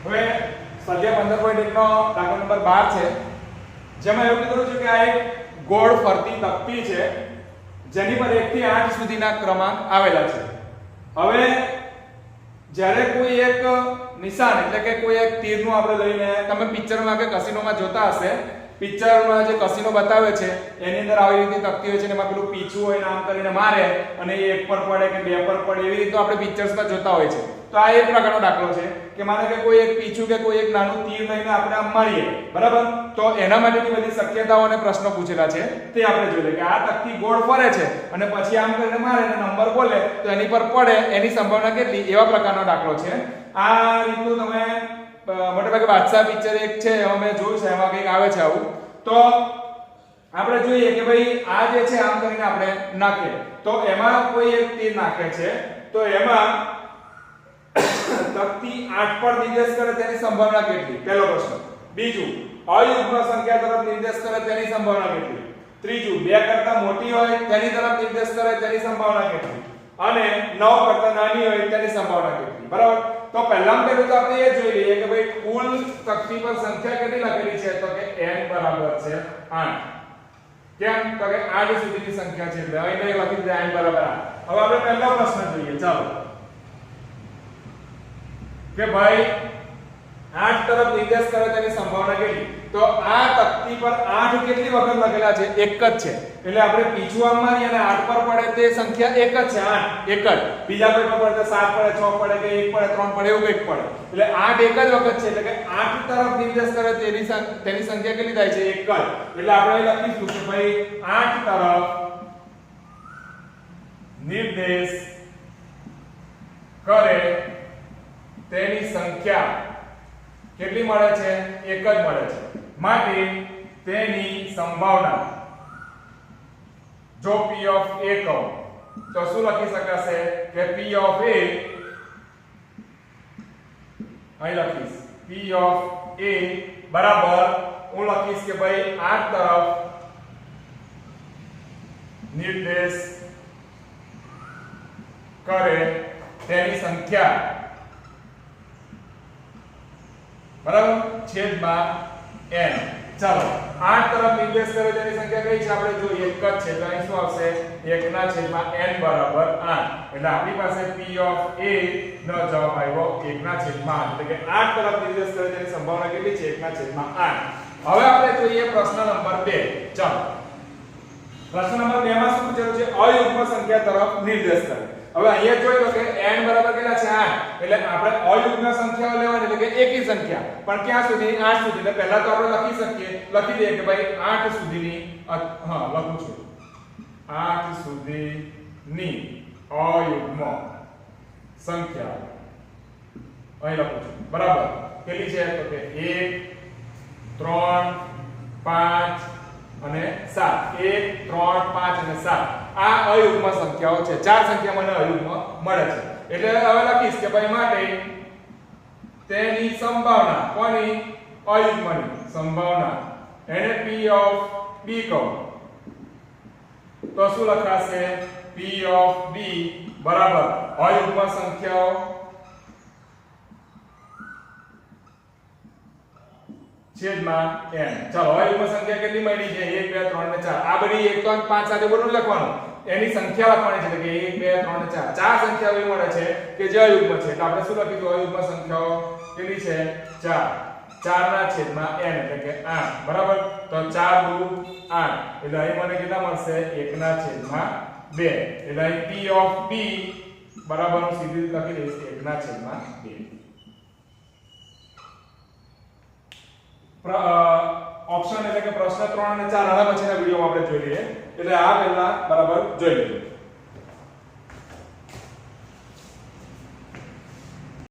હવે સ્વાધ્યાય 15.1 નો દાખલા નંબર 12 છે, જેમાં એવું કીધું છે કે આ એક ગોળ ફરતી તકતી છે જેની પર 1 થી 8 સુધીના ક્રમાંક આવેલા છે. હવે જ્યારે કોઈ એક નિશાન એટલે કે કોઈ એક તીરનું આપણે લઈને, તમે પિક્ચરમાં કે કસિનોમાં જોતા હશે, પિક્ચરમાં જે કસિનો બતાવે છે એની અંદર આવી રીતે તકતી હોય છે ને એમાં પેલું પીછું હોય ને આમ કરીને મારે અને એ 1 પર પડે કે 2 પર પડે એવી રીતે આપણે પિક્ચર્સમાં જોતા હોય છે. તો આ એક પ્રકારનો દાખલો છે કે માનો કે કોઈ એક પીછું કે કોઈ એક નાનું તીર લઈને આપણે આમ મારીએ, બરાબર? તો એના માટેની બધી શક્યતાઓ અને પ્રશ્નો પૂછેલા છે તે આપણે જોઈ લઈએ કે આ તકતી ગોળ ફરે છે અને પછી આમ કરીને મારે અને નંબર બોલે તો એની પર પડે એની સંભાવના કેટલી, એવા પ્રકારનો દાખલો છે. આ રીતનું તમે મોટેભાગે બાદશાહ પિક્ચર એક છે એમાં મેં જોયું છે, એમાં કંઈક આવે છે આવું. તો આપણે જોઈએ કે ભાઈ આ જે છે આમ કરીને આપણે નાખીએ તો એમાં કોઈ એક તીર નાખે છે તો એમાં તકતી 8 પર નિર્દેશ કરે તેની સંભાવના કેટલી, પહેલો પ્રશ્ન. બીજું, અયુગ્મ સંખ્યા તરફ નિર્દેશ કરે તેની સંભાવના કેટલી. ત્રીજું, 2 કરતા મોટી હોય તેની તરફ નિર્દેશ કરે તેની સંભાવના કેટલી. અને 9 કરતા નાની હોય તેની સંભાવના કેટલી. બરાબર? તો પહેલામાં પહેલું તો આપણે એ જોઈ લઈએ કે ભાઈ કુલ તકતી પર સંખ્યા કેટલી લખેલી છે, તો કે n બરાબર છે 8. કેમ? તો કે 8 સુધીની સંખ્યા છે એટલે અહીં લખી દીધા n બરાબર 8. હવે આપણે પહેલો પ્રશ્ન જોઈએ. ચાલો કે ભાઈ 8 તરફ નિર્દેશ કરે તેની સંભાવના કેટલી. તો આ તકતી પર 8 કેટલી વખત લખેલા છે? એક જ છે. એટલે આપણે પીછું આમ મારી અને 8 પર પડે તે સંખ્યા એક જ છે, 8 એક જ. બીજા કોઈ પર પડે તો 7 પડે, 6 પડે કે 1 પડે, 3 પડે, એવું કંઈક પડે. એટલે 8 એક જ વખત છે એટલે કે 8 તરફ નિર્દેશ કરે તેની સંખ્યા કેટલી થાય છે? એક જ. એટલે આપણે અહીં લખીશું કે ભાઈ 8 તરફ નિર્દેશ કરે તેની સંખ્યા કેટલી મળે છે? એક જ મળે છે. માટે તેની સંભાવના, જો p of a કહું તો શું લખી શકાશે કે p of a, અહીં લખીશ p of a બરાબર હું લખીશ કે ભાઈ 8 તરફ નિર્દેશ કરે તેની સંખ્યા બરાબર છેદમાં n. ચાલો 8 તરફ નિર્દેશ કરે તેની સંખ્યા કઈ છે આપણે જોઈએ, એક જ છે એટલે અહીં શું આવશે 1/n બરાબર 8. એટલે આપણી પાસે p of a નો જવાબ આવ્યો 1/8 એટલે કે 8 તરફ નિર્દેશ કરે તેની સંભાવના કેટલી છે? 1/8. હવે આપણે જોઈએ પ્રશ્ન નંબર 2. ચાલો પ્રશ્ન નંબર 2 માં શું પૂછેલું છે? અયુગ્મ સંખ્યા તરફ નિર્દેશ કરે. હવે અહીંયા જોઈ લો કે n બરાબર કેટલા છે? 8. એટલે આપણે અયુગ્મ સંખ્યાઓ લેવાની એટલે કે એકી સંખ્યા, પણ ક્યાં સુધી? 8 સુધી. એટલે પહેલા તો આપણે લખી દઈએ કે ભાઈ 8 સુધીની, લખું છું 8 સુધીની અયુગ્મ સંખ્યા અહીં લખું છું. બરાબર? કેટલી છે? તો કે 1 3 5 અને 7. 1 3 5 અને 7 આ અયુગ્મ સંખ્યાઓ છે. 4 સંખ્યા મને અયુગ્મ મળે છે. એટલે હવે લખીશ કે ભાઈ માટે તેની સંભાવના, કોની? અયુગ્મની સંભાવના, એને p of b કહું તો શું લખાશે? p of b બરાબર અયુગ્મ સંખ્યાઓ છેદમાં n. ચાલો અયુગ્મ સંખ્યા કેટલી મળી છે? 1 2 3 અને 4. આ બધી 1 3 5 સાથે બોલું લખવાનું, એની સંખ્યા લખવાની છે કે 1 2 3 અને 4. 4 સંખ્યાઓ એવી મળે છે કે જે અયુગ્મ છે. એટલે આપણે શું લખીશું? અયુગ્મ સંખ્યાઓ કેટલી છે? 4. 4/n એટલે કે 8. બરાબર? તો 4 દુ 8 એટલે અહીં મને કેટલા મળશે? 1/2. એટલે અહીં p of b બરાબર હું સીધી લખી દઈશ 1/2. ઓપ્શન એટલે કે પ્રશ્ન 3 અને 4 આના પછીના વિડિયોમાં આપણે જોઈ લઈએ. એટલે આ પહેલા બરાબર જોઈ લઈએ.